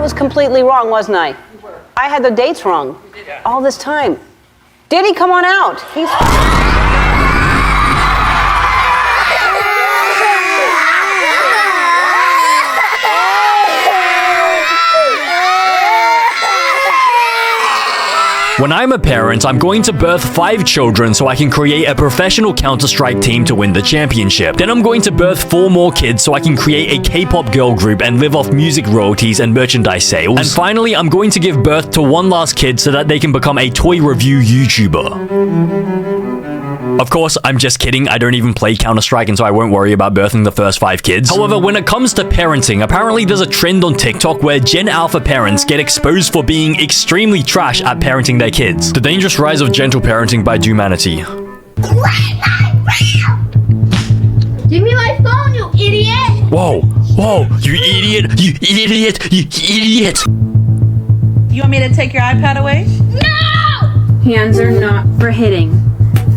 was completely wrong, wasn't I? I had the dates wrong all this time. Diddy, come on out. He's... When I'm a parent, I'm going to birth 5 children so I can create a professional Counter-Strike team to win the championship. Then I'm going to birth 4 more kids so I can create a K-pop girl group and live off music royalties and merchandise sales. And finally, I'm going to give birth to one last kid so that they can become a toy review YouTuber. Of course, I'm just kidding. I don't even play Counter-Strike, and so I won't worry about birthing the first 5 kids. However, when it comes to parenting, apparently there's a trend on TikTok where Gen Alpha parents get exposed for being extremely trash at parenting their kids. The Dangerous Rise of Gentle Parenting by Doomanity. Give me my phone, you idiot! Whoa, whoa, you idiot, you idiot, you idiot! You want me to take your iPad away? No! Hands are not for hitting.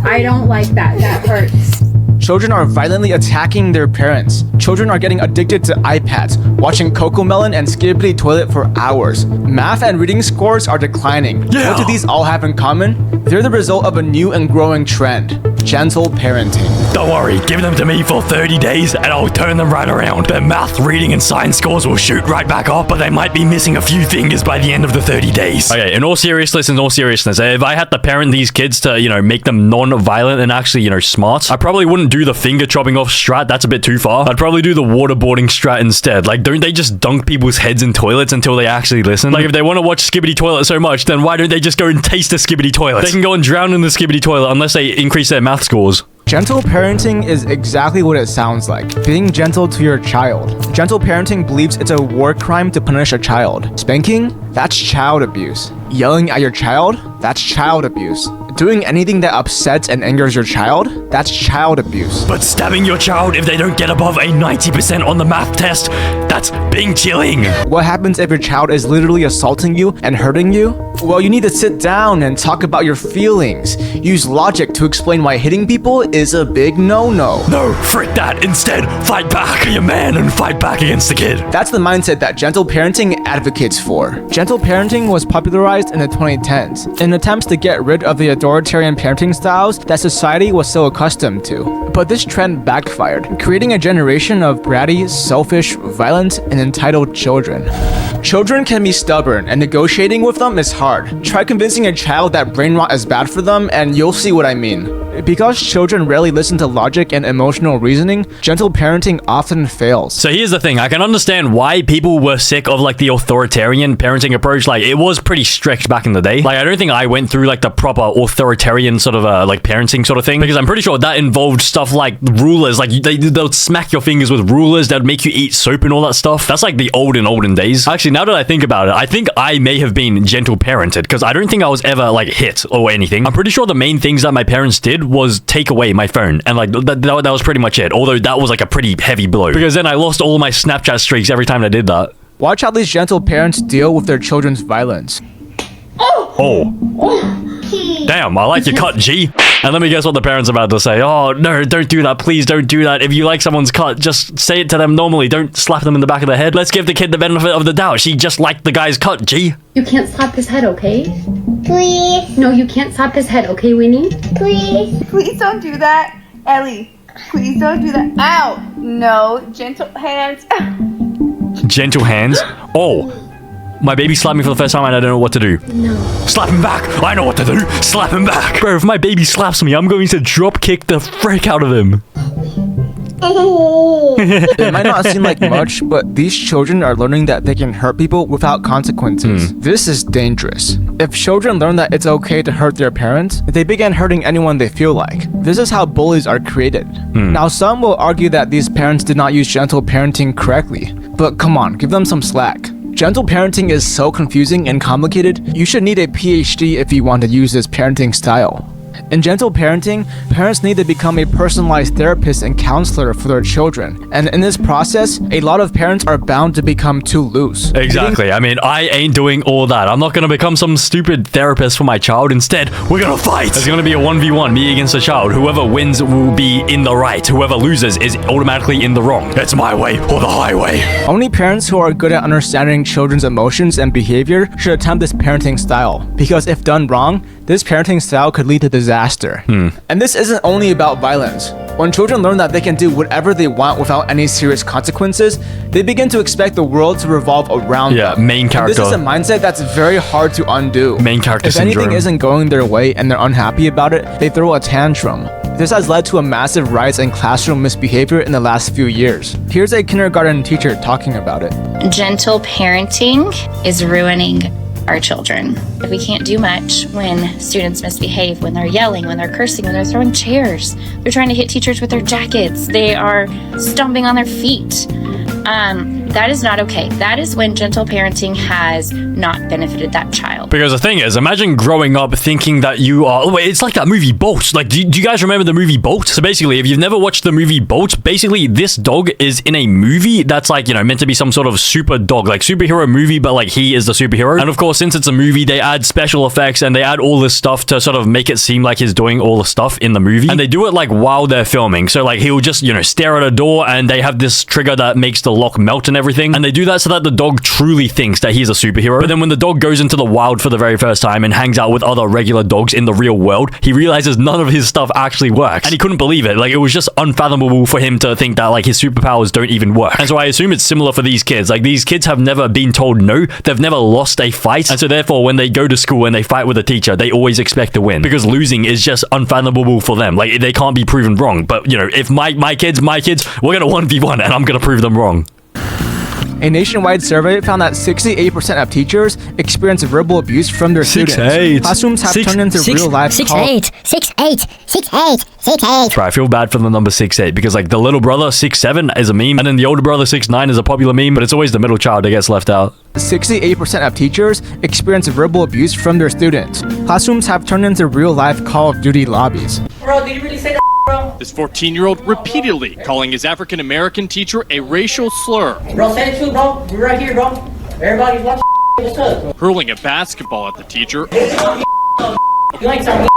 I don't like that. That hurts. Children are violently attacking their parents. Children are getting addicted to iPads, watching Cocomelon and Skibbity Toilet for hours. Math and reading scores are declining. Yeah. What do these all have in common? They're the result of a new and growing trend. Gentle parenting. Don't worry, give them to me for 30 days and I'll turn them right around. Their math, reading, and science scores will shoot right back up, but they might be missing a few fingers by the end of the 30 days. Okay, in all seriousness, if I had to parent these kids to, make them non-violent and actually, smart, I probably wouldn't do the finger chopping off strat. That's a bit too far. I'd probably do the waterboarding strat instead. Like, don't they just dunk people's heads in toilets until they actually listen? Like, if they want to watch Skibbity Toilet so much, then why don't they just go and taste a Skibbity Toilet? They can go and drown in the Skibbity Toilet unless they increase their math scores. Gentle parenting is exactly what it sounds like. Being gentle to your child. Gentle parenting believes it's a war crime to punish a child. Spanking? That's child abuse. Yelling at your child? That's child abuse. Doing anything that upsets and angers your child? That's child abuse. But stabbing your child if they don't get above a 90% on the math test? That's being chilling. What happens if your child is literally assaulting you and hurting you? Well, you need to sit down and talk about your feelings. Use logic to explain why hitting people is a big no-no. No, frick that. Instead, fight back. Be a man and fight back against the kid. That's the mindset that gentle parenting advocates for. Gentle parenting was popularized in the 2010s in attempts to get rid of the authoritarian parenting styles that society was so accustomed to. But this trend backfired, creating a generation of bratty, selfish, violent, and entitled children. Children can be stubborn, and negotiating with them is hard. Try convincing a child that brain rot is bad for them, and you'll see what I mean. Because children rarely listen to logic and emotional reasoning, gentle parenting often fails. So here's the thing, I can understand why people were sick of the authoritarian parenting approach. It was pretty strict back in the day. I don't think I went through the proper authoritarian sort of parenting sort of thing, because I'm pretty sure that involved stuff like rulers. They'll smack your fingers with rulers, that'd make you eat soap and all that stuff. That's the olden days. Actually, now that I think about it, I think I may have been gentle parented, because I don't think I was ever hit or anything. I'm pretty sure the main things that my parents did was take away my phone, and that was pretty much it, although that was a pretty heavy blow, because then I lost all my Snapchat streaks every time I did that. Watch how these gentle parents deal with their children's violence. Oh. Damn, I like your cut, G. And let me guess what the parents are about to say. Oh, no, don't do that. Please don't do that. If you like someone's cut, just say it to them normally. Don't slap them in the back of the head. Let's give the kid the benefit of the doubt. She just liked the guy's cut, G. You can't slap his head, okay? Please. No, you can't slap his head, okay, Winnie? Please. Please don't do that. Ellie, please don't do that. Ow! No, gentle hands. Gentle hands? Oh. My baby slapped me for the first time and I don't know what to do. No. Slap him back! I know what to do! Slap him back! Bro, if my baby slaps me, I'm going to drop kick the frick out of him. It might not seem like much, but these children are learning that they can hurt people without consequences. This is dangerous. If children learn that it's okay to hurt their parents, they begin hurting anyone they feel like. This is how bullies are created. Now, some will argue that these parents did not use gentle parenting correctly, but come on, give them some slack. Gentle parenting is so confusing and complicated, you should need a PhD if you want to use this parenting style. In gentle parenting, parents need to become a personalized therapist and counselor for their children. And in this process, a lot of parents are bound to become too loose. Exactly. I mean, I ain't doing all that. I'm not gonna become some stupid therapist for my child. Instead, we're gonna fight. There's gonna be a 1v1, me against a child. Whoever wins will be in the right. Whoever loses is automatically in the wrong. It's my way or the highway. Only parents who are good at understanding children's emotions and behavior should attempt this parenting style, because if done wrong, this parenting style could lead to disaster. And this isn't only about violence. When children learn that they can do whatever they want without any serious consequences, they begin to expect the world to revolve around them. Main character. And this is a mindset that's very hard to undo. Main character If syndrome. anything isn't going their way and they're unhappy about it, they throw a tantrum. This has led to a massive rise in classroom misbehavior in the last few years. Here's a kindergarten teacher talking about it. Gentle parenting is ruining our children. We can't do much when students misbehave, when they're yelling, when they're cursing, when they're throwing chairs. They're trying to hit teachers with their jackets. They are stomping on their feet. That is not okay. That is when gentle parenting has not benefited that child. Because the thing is, imagine growing up thinking that you are... Wait, it's like that movie Bolt. Like, do you guys remember the movie Bolt? So basically, if you've never watched the movie Bolt, basically this dog is in a movie that's like, you know, meant to be some sort of super dog, like superhero movie, but like he is the superhero. And of course, since it's a movie, they add special effects and they add all this stuff to sort of make it seem like he's doing all the stuff in the movie. And they do it like while they're filming. So like he'll just, you know, stare at a door and they have this trigger that makes the lock melt and everything. And they do that so that the dog truly thinks that he's a superhero. But then when the dog goes into the wild for the very first time and hangs out with other regular dogs in the real world, he realizes none of his stuff actually works. And he couldn't believe it. Like, it was just unfathomable for him to think that like his superpowers don't even work. And so I assume it's similar for these kids. Like, these kids have never been told no. They've never lost a fight. And so therefore, when they go to school and they fight with a teacher, they always expect to win. Because losing is just unfathomable for them. Like, they can't be proven wrong. But, you know, if my kids, we're gonna 1v1 and I'm gonna prove them wrong. A nationwide survey found that 68% of teachers experience verbal abuse from their students. 6'8". Classrooms have turned into real-life 6'8", 6'8", 6'8", 6'8". Right, I feel bad for the number 6'8", because like the little brother 6'7" is a meme, and then the older brother 6'9" is a popular meme, but it's always the middle child that gets left out. 68% of teachers experience verbal abuse from their students. Classrooms have turned into real-life Call of Duty lobbies. Bro, did you really say that, bro? This 14-year-old repeatedly calling his African-American teacher a racial slur. Bro, say it too, bro. We're right here, bro. Everybody's watching. What's up? Hurling a basketball at the teacher. You ain't something.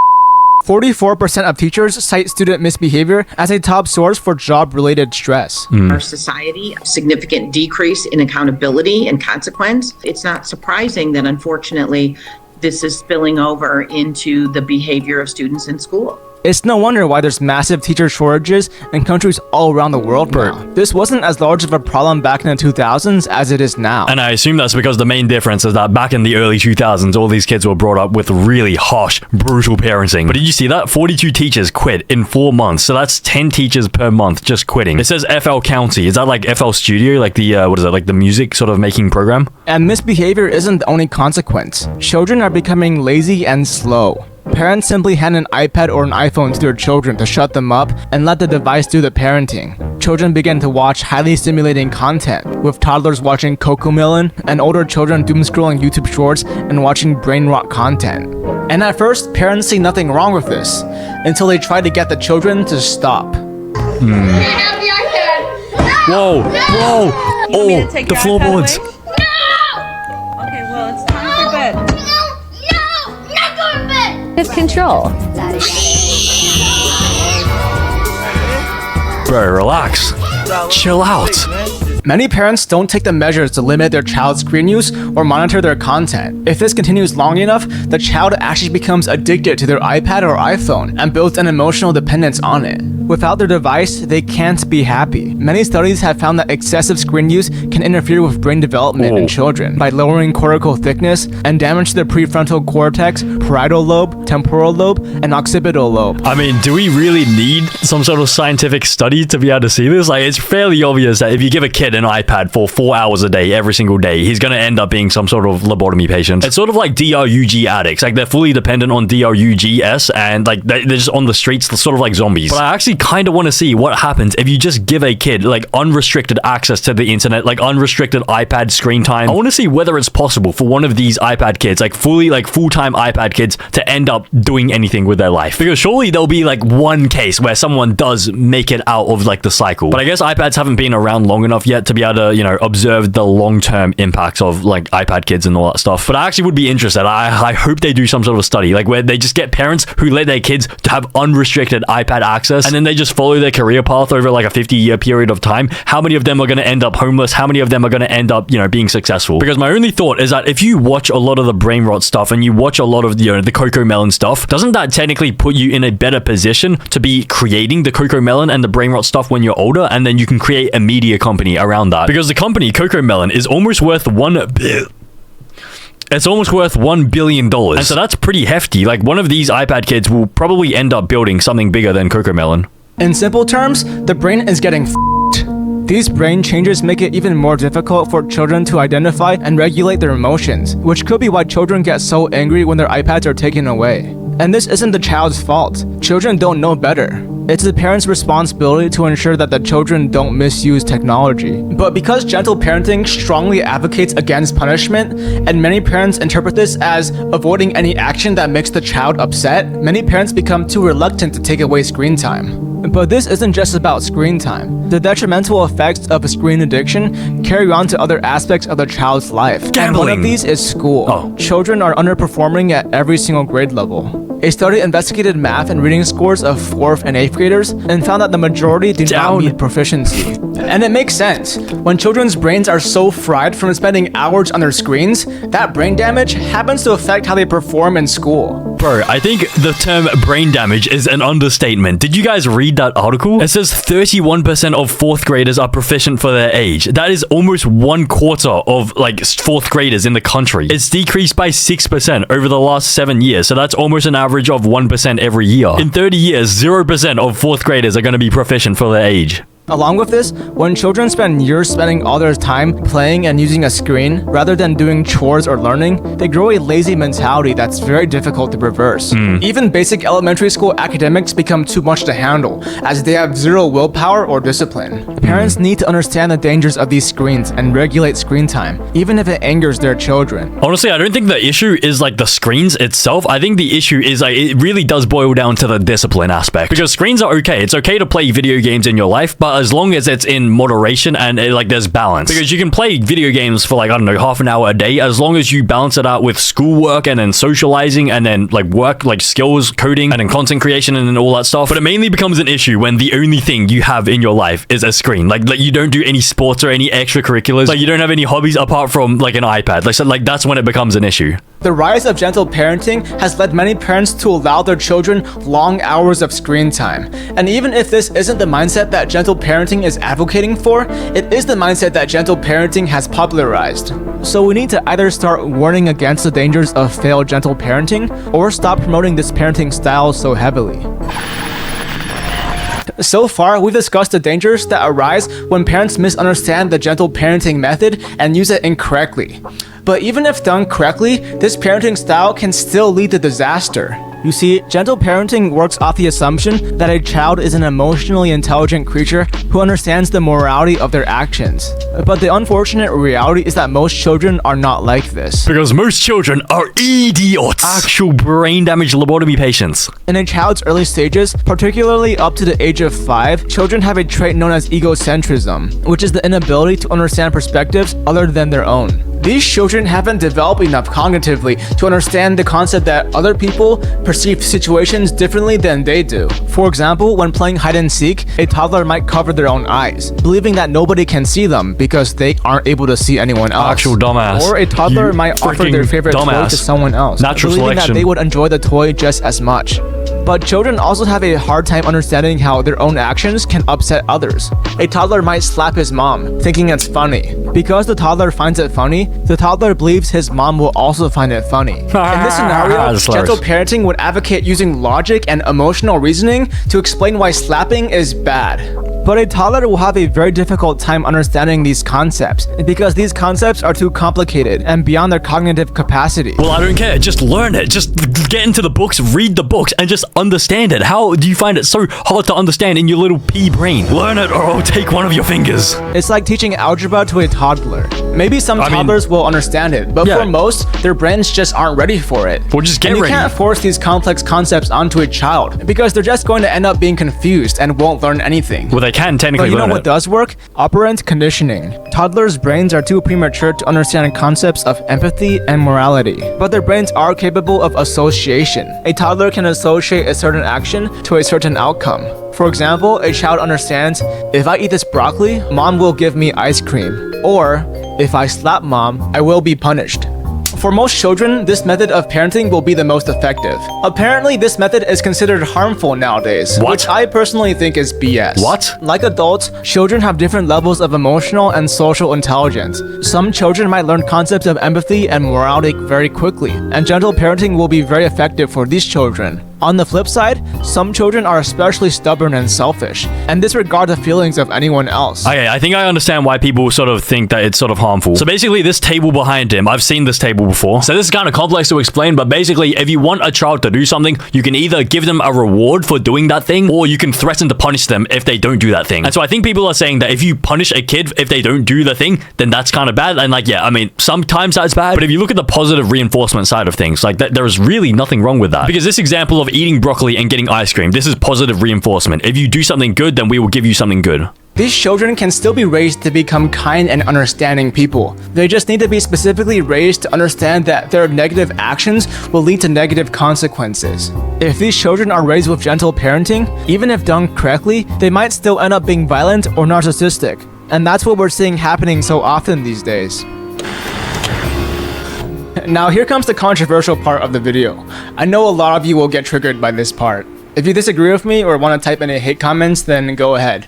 44% of teachers cite student misbehavior as a top source for job-related stress. Our society, a significant decrease in accountability and consequence. It's not surprising that unfortunately this is spilling over into the behavior of students in school. It's no wonder why there's massive teacher shortages in countries all around the world now. This wasn't as large of a problem back in the 2000s as it is now. And I assume that's because the main difference is that back in the early 2000s, all these kids were brought up with really harsh, brutal parenting. But did you see that? 42 teachers quit in 4 months. So that's 10 teachers per month just quitting. It says FL County. Is that like FL Studio? Like the, what is it? Like the music sort of making program? And misbehavior isn't the only consequence. Children are becoming lazy and slow. Parents simply hand an iPad or an iPhone to their children to shut them up and let the device do the parenting. Children begin to watch highly stimulating content, with toddlers watching Cocomelon and older children doom-scrolling YouTube Shorts and watching brain-rot content. And at first, parents see nothing wrong with this, until they try to get the children to stop. Whoa, whoa, oh, the floorboards. Okay, well, it's time for bed. With control. Bro, relax. Chill out. Many parents don't take the measures to limit their child's screen use or monitor their content. If this continues long enough, the child actually becomes addicted to their iPad or iPhone and builds an emotional dependence on it. Without their device, they can't be happy. Many studies have found that excessive screen use can interfere with brain development in children by lowering cortical thickness and damage to the prefrontal cortex, parietal lobe, temporal lobe, and occipital lobe. I mean, do we really need some sort of scientific study to be able to see this? Like, it's fairly obvious that if you give a kid an iPad for 4 hours a day, every single day, he's going to end up being some sort of lobotomy patient. It's sort of like DRUG addicts. Like, they're fully dependent on DRUGS, and like they're just on the streets, sort of like zombies. But I actually kind of want to see what happens if you just give a kid like unrestricted access to the internet, like unrestricted iPad screen time. I want to see whether it's possible for one of these iPad kids, like full-time iPad kids, to end up doing anything with their life. Because surely there'll be like one case where someone does make it out of like the cycle. But I guess iPads haven't been around long enough yet to be able to, you know, observe the long-term impacts of like iPad kids and all that stuff. But I actually would be interested. I hope they do some sort of study, like where they just get parents who let their kids to have unrestricted iPad access, and then they just follow their career path over like a 50-year period of time. How many of them are going to end up homeless? How many of them are going to end up, you know, being successful? Because my only thought is that if you watch a lot of the brain rot stuff and you watch a lot of, you know, the CoComelon stuff, doesn't that technically put you in a better position to be creating the CoComelon and the brain rot stuff when you're older, and then you can create a media company around that? Because the company CoComelon is almost worth $1 billion. And so that's pretty hefty. Like, one of these iPad kids will probably end up building something bigger than CoComelon. In simple terms, the brain is getting f***ed. These brain changes make it even more difficult for children to identify and regulate their emotions, which could be why children get so angry when their iPads are taken away. And this isn't the child's fault. Children don't know better. It's the parent's responsibility to ensure that the children don't misuse technology. But because gentle parenting strongly advocates against punishment, and many parents interpret this as avoiding any action that makes the child upset, many parents become too reluctant to take away screen time. But this isn't just about screen time. The detrimental effects of screen addiction carry on to other aspects of the child's life. Gambling. And one of these is school. Children are underperforming at every single grade level. A study investigated math and reading scores of 4th and 8th graders and found that the majority do not meet proficiency. And it makes sense. When children's brains are so fried from spending hours on their screens, that brain damage happens to affect how they perform in school. Bro, I think the term brain damage is an understatement. Did you guys read that article? It says 31% of 4th graders are proficient for their age. That is almost 1/4 of like 4th graders in the country. It's decreased by 6% over the last 7 years. So that's almost an average of 1% every year. In 30 years, 0% of 4th graders are going to be proficient for their age. Along with this, when children spend years spending all their time playing and using a screen rather than doing chores or learning, they grow a lazy mentality that's very difficult to reverse. Even basic elementary school academics become too much to handle, as they have zero willpower or discipline. Parents need to understand the dangers of these screens and regulate screen time, even if it angers their children. Honestly, I don't think the issue is like the screens itself. I think the issue is like it really does boil down to the discipline aspect. Because screens are okay. It's okay to play video games in your life, but as long as it's in moderation and like there's balance. Because you can play video games for like, I don't know, half an hour a day, as long as you balance it out with schoolwork and then socializing and then like work, like skills, coding, and then content creation and then all that stuff. But it mainly becomes an issue when the only thing you have in your life is a screen. Like you don't do any sports or any extracurriculars. Like you don't have any hobbies apart from like an iPad. Like, so, like that's when it becomes an issue. The rise of gentle parenting has led many parents to allow their children long hours of screen time. And even if this isn't the mindset that gentle parenting is advocating for, it is the mindset that gentle parenting has popularized. So we need to either start warning against the dangers of failed gentle parenting, or stop promoting this parenting style so heavily. So far, we've discussed the dangers that arise when parents misunderstand the gentle parenting method and use it incorrectly. But even if done correctly, this parenting style can still lead to disaster. You see, gentle parenting works off the assumption that a child is an emotionally intelligent creature who understands the morality of their actions. But the unfortunate reality is that most children are not like this. Because most children are idiots. Actual brain damage lobotomy patients. In a child's early stages, particularly up to the age of 5, children have a trait known as egocentrism, which is the inability to understand perspectives other than their own. These children haven't developed enough cognitively to understand the concept that other people perceive situations differently than they do. For example, when playing hide and seek, a toddler might cover their own eyes, believing that nobody can see them because they aren't able to see anyone else. Actual dumbass. Or a toddler might offer their favorite toy to someone else, Natural believing selection. that they would enjoy the toy just as much. But children also have a hard time understanding how their own actions can upset others. A toddler might slap his mom, thinking it's funny. Because the toddler finds it funny, the toddler believes his mom will also find it funny. In this scenario, gentle parenting would advocate using logic and emotional reasoning to explain why slapping is bad. But a toddler will have a very difficult time understanding these concepts because these concepts are too complicated and beyond their cognitive capacity. Well, I don't care. Just learn it. Just get into the books, read the books, and just understand it. How do you find it so hard to understand in your little pea brain? Learn it or I'll take one of your fingers. It's like teaching algebra to a toddler. Maybe some toddlers will understand it, but for most, their brains just aren't ready for it. Well, just get and you ready. can't force these complex concepts onto a child because they're just going to end up being confused and won't learn anything. Well, they can technically But you know learn what it. does work? Operant conditioning. Toddlers' brains are too premature to understand concepts of empathy and morality, but their brains are capable of association. A toddler can associate a certain action to a certain outcome. For example, a child understands, if I eat this broccoli, mom will give me ice cream. Or, if I slap mom, I will be punished. For most children, this method of parenting will be the most effective. Apparently, this method is considered harmful nowadays, What? which I personally think is BS. What? Like adults, children have different levels of emotional and social intelligence. Some children might learn concepts of empathy and morality very quickly, and gentle parenting will be very effective for these children. On the flip side, some children are especially stubborn and selfish, and disregard the feelings of anyone else. Okay, I think I understand why people sort of think that it's sort of harmful. So basically, this table behind him, I've seen this table before. So this is kind of complex to explain, but basically, if you want a child to do something, you can either give them a reward for doing that thing, or you can threaten to punish them if they don't do that thing. And so I think people are saying that if you punish a kid if they don't do the thing, then that's kind of bad. And like, yeah, I mean, sometimes that's bad, but if you look at the positive reinforcement side of things, like that, there is really nothing wrong with that. Because this example of eating broccoli and getting ice cream, this is positive reinforcement. If you do something good, then we will give you something good. These children can still be raised to become kind and understanding people. They just need to be specifically raised to understand that their negative actions will lead to negative consequences. If these children are raised with gentle parenting, even if done correctly, they might still end up being violent or narcissistic. And that's what we're seeing happening so often these days. Now here comes the controversial part of the video. I know a lot of you will get triggered by this part. If you disagree with me or want to type any hate comments, then go ahead.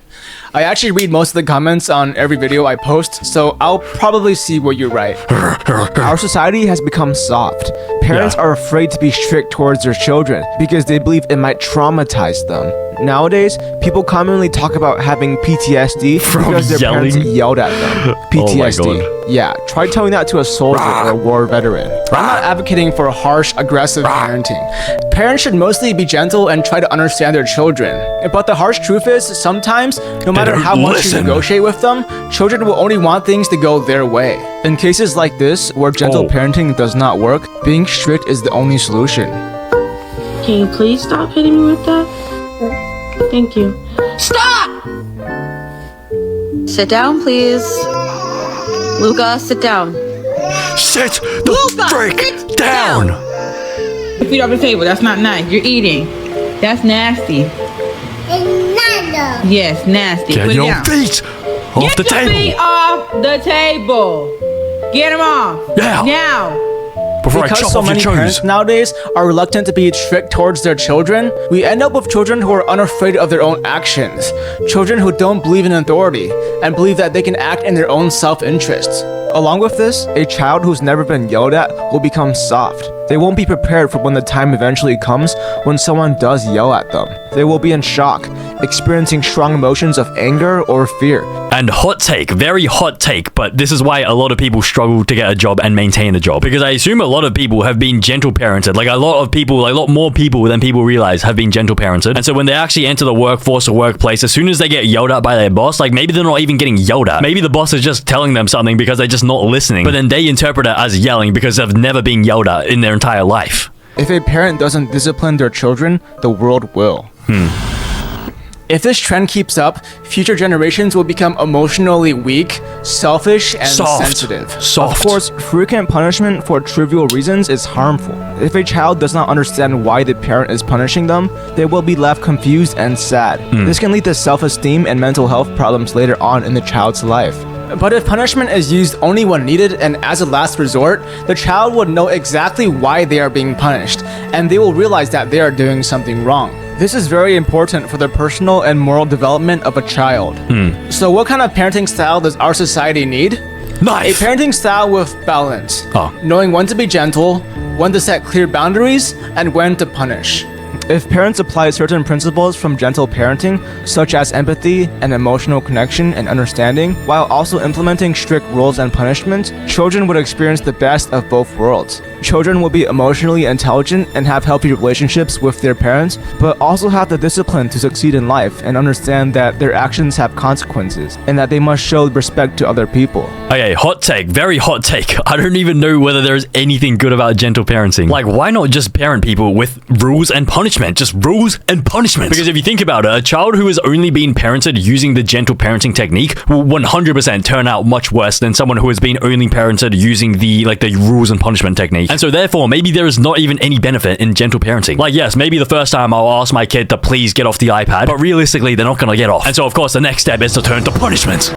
I actually read most of the comments on every video I post, so I'll probably see what you write. Our society has become soft. Parents are afraid to be strict towards their children because they believe it might traumatize them. Nowadays, people commonly talk about having PTSD because their parents yelled at them. PTSD. Oh my God. Yeah, try telling that to a soldier or a war veteran. I'm not advocating for harsh, aggressive parenting. Parents should mostly be gentle and try to understand their children. But the harsh truth is, sometimes, no matter how much you negotiate with them, children will only want things to go their way. In cases like this, where gentle parenting does not work, being strict is the only solution. Can you please stop hitting me with that? Thank you. Stop! Sit down, please. Luca, sit down. Sit the frick down! Feet off the table. That's not nice. You're eating. That's nasty. Yes, nasty. Get Put it your down. feet off the Get your table. feet off the table. Get them off. Yeah. Now. Before I Because chop so off your many toes. parents nowadays are reluctant to be strict towards their children, we end up with children who are unafraid of their own actions. Children who don't believe in authority and believe that they can act in their own self-interests. Along with this, a child who's never been yelled at will become soft. They won't be prepared for when the time eventually comes when someone does yell at them. They will be in shock, experiencing strong emotions of anger or fear. And hot take, very hot take, but this is why a lot of people struggle to get a job and maintain a job. Because I assume a lot of people have been gentle parented. Like a lot more people than people realize have been gentle parented. And so when they actually enter the workforce or workplace, as soon as they get yelled at by their boss, like maybe they're not even getting yelled at. Maybe the boss is just telling them something because they're just not listening. But then they interpret it as yelling because they've never been yelled at in their entire life. If a parent doesn't discipline their children, the world will. If this trend keeps up, future generations will become emotionally weak, selfish, and sensitive. Of course, frequent punishment for trivial reasons is harmful. If a child does not understand why the parent is punishing them, they will be left confused and sad. This can lead to self-esteem and mental health problems later on in the child's life. But if punishment is used only when needed and as a last resort, the child would know exactly why they are being punished, and they will realize that they are doing something wrong. This is very important for the personal and moral development of a child. So what kind of parenting style does our society need? Knife. A parenting style with balance. Oh. Knowing when to be gentle, when to set clear boundaries, and when to punish. If parents apply certain principles from gentle parenting, such as empathy and emotional connection and understanding, while also implementing strict rules and punishments, children would experience the best of both worlds. Children will be emotionally intelligent and have healthy relationships with their parents, but also have the discipline to succeed in life and understand that their actions have consequences and that they must show respect to other people. Okay, hot take, very hot take. I don't even know whether there's anything good about gentle parenting. Like, why not just parent people with rules and punishment? Just rules and punishment. Because if you think about it, a child who has only been parented using the gentle parenting technique will 100% turn out much worse than someone who has been only parented using the rules and punishment technique. And so therefore, maybe there is not even any benefit in gentle parenting. Like, yes, maybe the first time I'll ask my kid to please get off the iPad, but realistically, they're not gonna get off. And so of course, the next step is to turn to punishment.